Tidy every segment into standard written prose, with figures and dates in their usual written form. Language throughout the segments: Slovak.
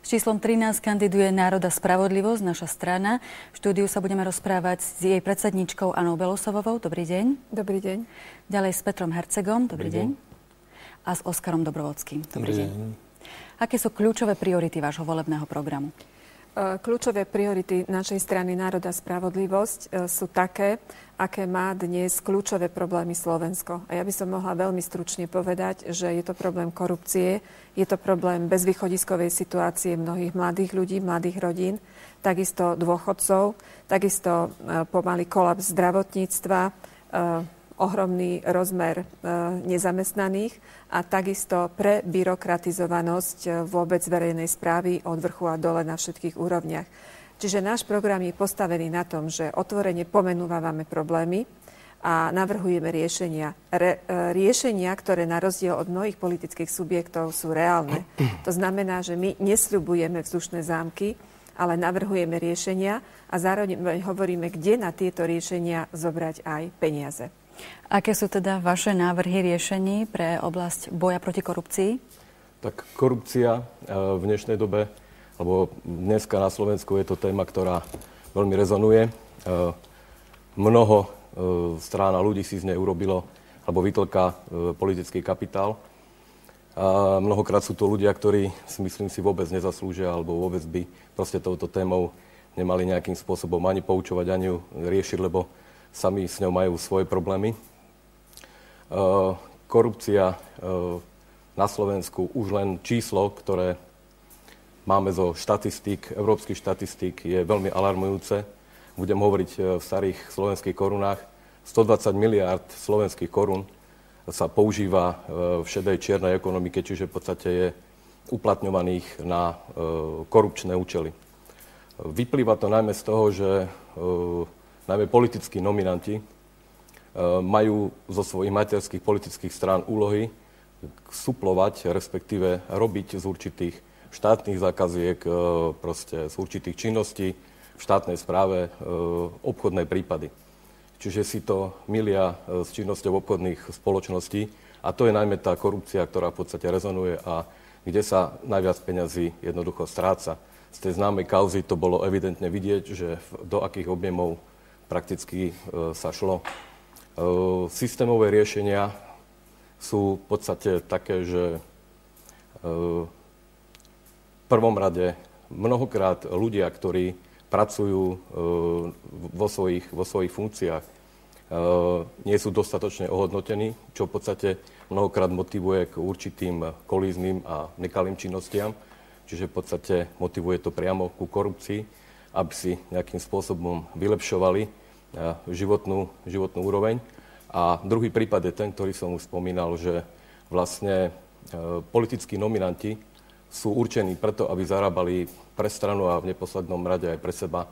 S číslom 13 kandiduje Národ a spravodlivosť, naša strana. V štúdiu sa budeme rozprávať s jej predsedníčkou Anou Belosovovou. Dobrý deň. Dobrý deň. Ďalej s Petrom Hercegom. Dobrý deň. A s Oskarom Dobrovodským. Dobrý deň. Aké sú kľúčové priority vášho volebného programu? Kľúčové priority našej strany Národ a spravodlivosť sú také, aké má dnes kľúčové problémy Slovensko. A ja by som mohla veľmi stručne povedať, že je to problém korupcie, je to problém bezvýchodiskovej situácie mnohých mladých ľudí, mladých rodín, takisto dôchodcov, takisto pomaly kolaps zdravotníctva, ohromný rozmer nezamestnaných a takisto prebyrokratizovanosť vôbec verejnej správy od vrchu a dole na všetkých úrovniach. Čiže náš program je postavený na tom, že otvorene pomenúvame problémy a navrhujeme riešenia. Riešenia, ktoré na rozdiel od mnohých politických subjektov sú reálne. To znamená, že my nesľubujeme vzdušné zámky, ale navrhujeme riešenia a zároveň hovoríme, kde na tieto riešenia zobrať aj peniaze. Aké sú teda vaše návrhy riešení pre oblasť boja proti korupcii? Tak korupcia v dnešnej dobe, lebo dneska na Slovensku je to téma, ktorá veľmi rezonuje. Mnoho strán a ľudí si z nej urobilo alebo vytlká politický kapitál. A mnohokrát sú to ľudia, ktorí myslím si vôbec nezaslúžia alebo vôbec by proste touto témou nemali nejakým spôsobom ani poučovať, ani ju riešiť, lebo sami s ňou majú svoje problémy. Korupcia na Slovensku, už len číslo, ktoré máme zo štatistík, európskych štatistík, je veľmi alarmujúce. Budem hovoriť v starých slovenských korunách. 120 miliárd slovenských korún sa používa v šedej čiernej ekonomike, čiže v podstate je uplatňovaných na korupčné účely. Vyplýva to najmä z toho, že najmä politickí nominanti majú zo svojich materských politických strán úlohy suplovať, respektíve robiť z určitých štátnych zákaziek, proste z určitých činností v štátnej správe obchodné prípady. Čiže si to milia s činnosťou obchodných spoločností a to je najmä tá korupcia, ktorá v podstate rezonuje a kde sa najviac peňazí jednoducho stráca. Z tej známej kauzy to bolo evidentne vidieť, že do akých objemov prakticky sa šlo. Systémové riešenia sú v podstate také, že v prvom rade mnohokrát ľudia, ktorí pracujú vo svojich funkciách, nie sú dostatočne ohodnotení, čo v podstate mnohokrát motivuje k určitým kolízným a nekalým činnostiam. Čiže v podstate motivuje to priamo ku korupcii, aby si nejakým spôsobom vylepšovali životnú úroveň. A druhý prípad je ten, ktorý som už spomínal, že vlastne politickí nominanti sú určení preto, aby zarábali pre stranu a v neposlednom rade aj pre seba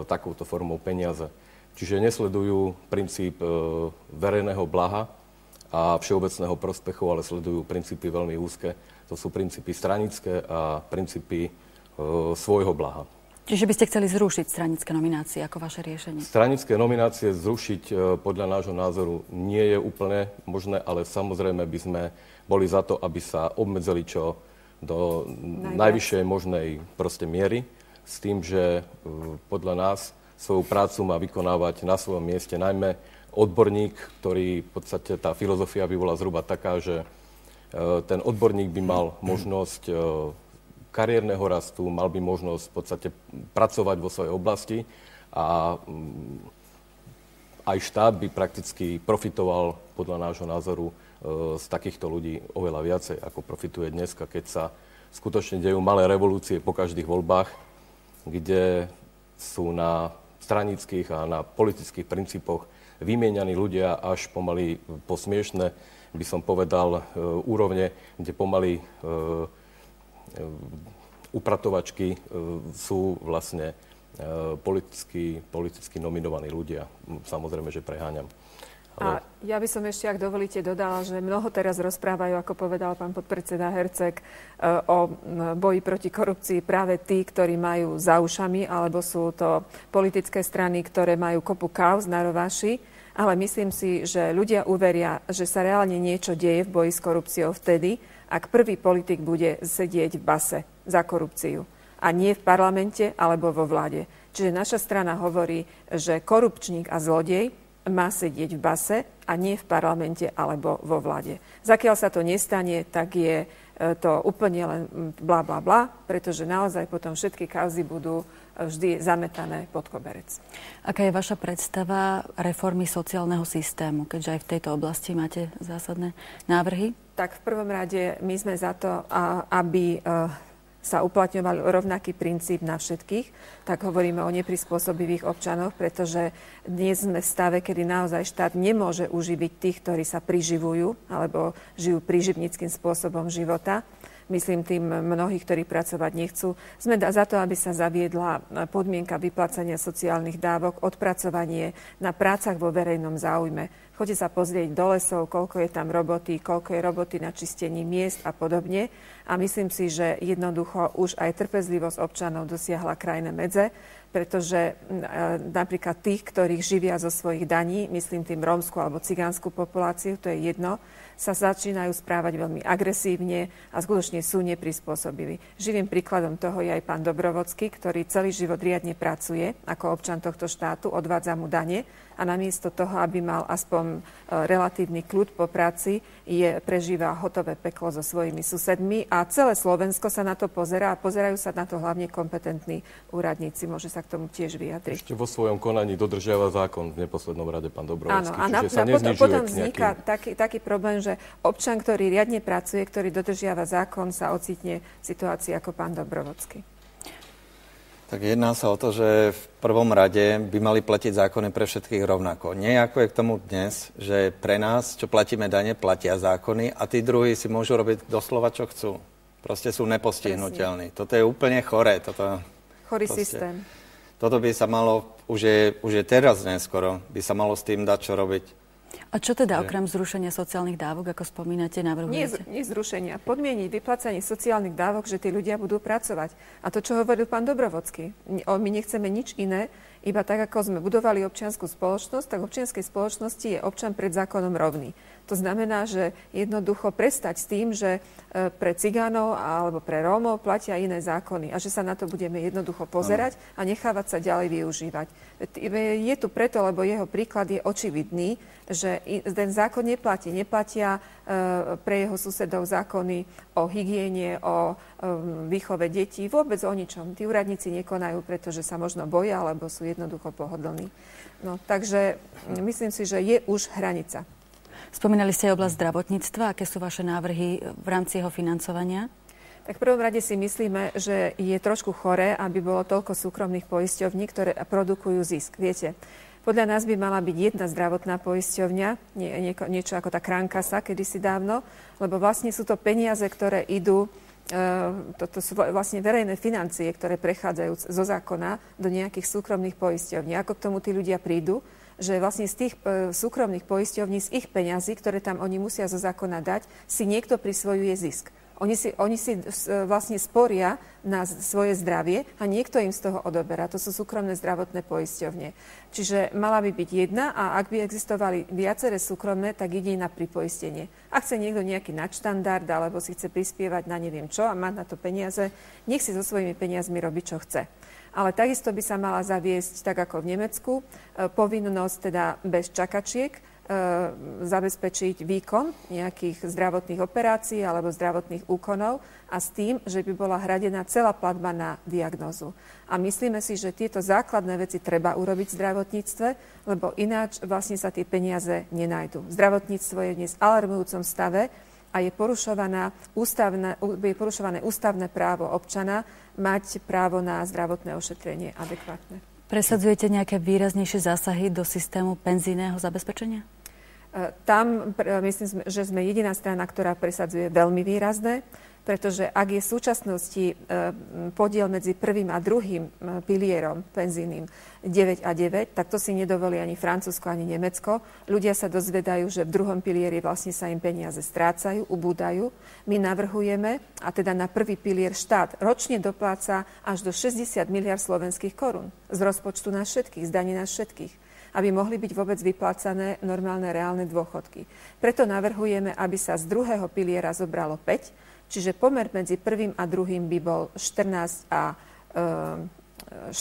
takouto formou peniaze. Čiže nesledujú princíp verejného blaha a všeobecného prospechu, ale sledujú princípy veľmi úzke. To sú princípy stranické a princípy svojho blaha. Čiže by ste chceli zrušiť stranické nominácie ako vaše riešenie? Stranické nominácie zrušiť podľa nášho názoru nie je úplne možné, ale samozrejme by sme boli za to, aby sa obmedzili čo do najvyššej možnej proste miery, s tým, že podľa nás svoju prácu má vykonávať na svojom mieste najmä odborník, ktorý v podstate tá filozofia by bola zhruba taká, že ten odborník by mal možnosť kariérneho rastu, mal by možnosť v podstate pracovať vo svojej oblasti a aj štát by prakticky profitoval podľa nášho názoru z takýchto ľudí oveľa viacej, ako profituje dneska, keď sa skutočne dejú malé revolúcie po každých voľbách, kde sú na stranických a na politických princípoch vymieňaní ľudia až pomaly po smiešne, by som povedal, úrovne, kde pomaly upratovačky sú vlastne politicky nominovaní ľudia. Samozrejme, že preháňam. A ja by som ešte, ak dovolíte, dodala, že mnoho teraz rozprávajú, ako povedal pán podpredseda Herceg, o boji proti korupcii práve tí, ktorí majú za ušami, alebo sú to politické strany, ktoré majú kopu kauz na rováši. Ale myslím si, že ľudia uveria, že sa reálne niečo deje v boji s korupciou vtedy, ak prvý politik bude sedieť v base. za korupciu. A nie v parlamente alebo vo vláde. Čiže naša strana hovorí, že korupčník a zlodej má sedieť v base a nie v parlamente alebo vo vláde. Zakiaľ sa to nestane, tak je to úplne len bla, bla, bla, pretože naozaj potom všetky kauzy budú vždy zametané pod koberec. Aká je vaša predstava reformy sociálneho systému, keďže aj v tejto oblasti máte zásadné návrhy? Tak v prvom rade my sme za to, aby sa uplatňoval rovnaký princíp na všetkých, tak hovoríme o neprispôsobivých občanoch, pretože dnes sme v stave, kedy naozaj štát nemôže uživiť tých, ktorí sa priživujú alebo žijú príživníckym spôsobom života. Myslím tým mnohých, ktorí pracovať nechcú. Sme za to, aby sa zaviedla podmienka vyplácania sociálnych dávok, odpracovanie na prácach vo verejnom záujme. Choďte sa pozrieť do lesov, koľko je tam roboty, koľko je roboty na čistení miest a podobne. A myslím si, že jednoducho už aj trpezlivosť občanov dosiahla krajné medze, pretože napríklad tých, ktorých živia zo svojich daní, myslím tým rómsku alebo cigánsku populáciu, to je jedno, sa začínajú správať veľmi agresívne a skutočne sú neprispôsobiví. Živým príkladom toho je aj pán Dobrovodský, ktorý celý život riadne pracuje ako občan tohto štátu, odvádza mu dane a namiesto toho, aby mal aspoň relatívny kľud po práci, prežíva hotové peklo so svojimi susedmi a celé Slovensko sa na to pozerá a pozerajú sa na to hlavne kompetentní úradníci. Môže sa k tomu tiež vyjadriť. Ešte vo svojom konaní dodržiava zákon v neposlednom rade pán Dobrovodský. Áno, a potom vzniká taký problém, že občan, ktorý riadne pracuje, ktorý dodržiava zákon, sa ocitne v situácii ako pán Dobrovodský. Tak jedná sa o to, že v prvom rade by mali platiť zákony pre všetkých rovnako. Nie ako je k tomu dnes, že pre nás, čo platíme dane, platia zákony a tí druhí si môžu robiť doslova, čo chcú. Proste sú nepostihnutelní. Presne. Toto je úplne choré. Chorý systém. Toto by sa malo, už je teraz neskoro, by sa malo s tým dať čo robiť. A čo teda okrem zrušenia sociálnych dávok, ako spomínate, navrhujete? Nie zrušenia. Podmieniť vyplácanie sociálnych dávok, že tí ľudia budú pracovať. A to, čo hovoril pán Dobrovodský. My nechceme nič iné, iba tak, ako sme budovali občiansku spoločnosť, tak v občianskej spoločnosti je občan pred zákonom rovný. To znamená, že jednoducho prestať s tým, že pre cigánov alebo pre Rómov platia iné zákony a že sa na to budeme jednoducho pozerať a nechávať sa ďalej využívať. Je tu preto, lebo jeho príklad je očividný, že ten zákon neplatí. Neplatia pre jeho susedov zákony o hygiene, o výchove detí, vôbec o ničom. Tí úradníci nekonajú, pretože sa možno boja, alebo sú jednoducho pohodlní. No, takže myslím si, že je už hranica. Spomínali ste aj oblasť zdravotníctva. Aké sú vaše návrhy v rámci jeho financovania? Tak v prvom rade si myslíme, že je trošku choré, aby bolo toľko súkromných poisťovní, ktoré produkujú zisk. Viete, podľa nás by mala byť jedna zdravotná poisťovňa, niečo ako tá Kránkasa kedysi dávno, lebo vlastne sú to peniaze, ktoré idú, toto sú vlastne verejné financie, ktoré prechádzajú zo zákona do nejakých súkromných poisťovní. Ako k tomu tí ľudia prídu? Že vlastne z tých súkromných poisťovní, z ich peňazí, ktoré tam oni musia zo zákona dať, si niekto prisvojuje zisk. Oni si vlastne sporia na svoje zdravie a niekto im z toho odoberá. To sú súkromné zdravotné poisťovne. Čiže mala by byť jedna a ak by existovali viaceré súkromné, tak ide na pripoistenie. Ak chce niekto nejaký nadštandard alebo si chce prispievať na neviem čo a má na to peniaze, nech si so svojimi peniazmi robí, čo chce. Ale takisto by sa mala zaviesť, tak ako v Nemecku, povinnosť teda bez čakačiek zabezpečiť výkon nejakých zdravotných operácií alebo zdravotných úkonov a s tým, že by bola hradená celá platba na diagnózu. A myslíme si, že tieto základné veci treba urobiť v zdravotníctve, lebo ináč vlastne sa tie peniaze nenajdu. Zdravotníctvo je dnes v alarmujúcom stave a je porušované ústavné právo občana mať právo na zdravotné ošetrenie adekvátne. Presadzujete nejaké výraznejšie zásahy do systému penzijného zabezpečenia? Tam myslím, že sme jediná strana, ktorá presadzuje veľmi výrazné, pretože ak je v súčasnosti podiel medzi prvým a druhým pilierom penzijným 9 a 9, tak to si nedovolí ani Francúzsko, ani Nemecko. Ľudia sa dozvedajú, že v druhom pilieri vlastne sa im peniaze strácajú, ubúdajú. My navrhujeme, a teda na prvý pilier štát ročne dopláca až do 60 miliard slovenských korún z rozpočtu nás všetkých, z daní nás všetkých, aby mohli byť vôbec vyplácané normálne reálne dôchodky. Preto navrhujeme, aby sa z druhého piliera zobralo 5, Čiže pomer medzi prvým a druhým by bol 14 a 4,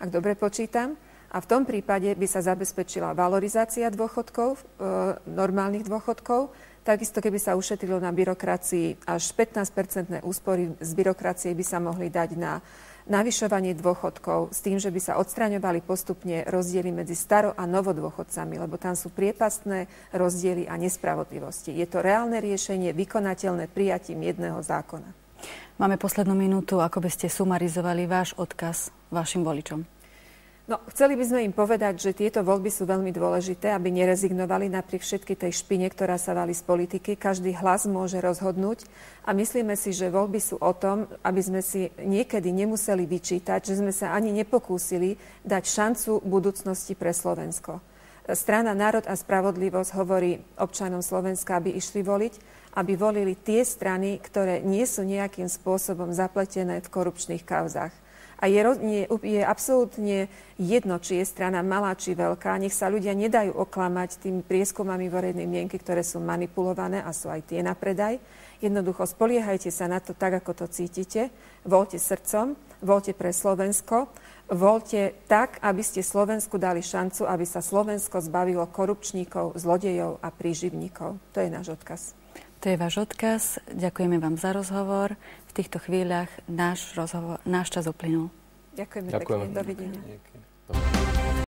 ak dobre počítam. A v tom prípade by sa zabezpečila valorizácia dôchodkov, normálnych dôchodkov. Takisto, keby sa ušetrilo na byrokracii, až 15% úspory z byrokracie by sa mohli dať na navyšovanie dôchodkov s tým, že by sa odstraňovali postupne rozdiely medzi staro- a novodôchodcami, lebo tam sú priepastné rozdiely a nespravodlivosti. Je to reálne riešenie, vykonateľné prijatím jedného zákona. Máme poslednú minútu. Ako by ste sumarizovali váš odkaz vašim voličom? No, chceli by sme im povedať, že tieto voľby sú veľmi dôležité, aby nerezignovali napriek všetky tej špine, ktorá sa valí z politiky. Každý hlas môže rozhodnúť a myslíme si, že voľby sú o tom, aby sme si niekedy nemuseli vyčítať, že sme sa ani nepokúsili dať šancu budúcnosti pre Slovensko. Strana Národ a spravodlivosť hovorí občanom Slovenska, aby išli voliť, aby volili tie strany, ktoré nie sú nejakým spôsobom zapletené v korupčných kauzách. A je absolútne jedno, či je strana malá, či veľká. Nech sa ľudia nedajú oklamať tými prieskumami verejnej mienky, ktoré sú manipulované a sú aj tie na predaj. Jednoducho spoliehajte sa na to tak, ako to cítite. Voľte srdcom, voľte pre Slovensko. Voľte tak, aby ste Slovensku dali šancu, aby sa Slovensko zbavilo korupčníkov, zlodejov a príživníkov. To je náš odkaz. To je váš odkaz. Ďakujeme vám za rozhovor. V týchto chvíľach náš čas uplynul. Ďakujeme pekne. Dovidenia.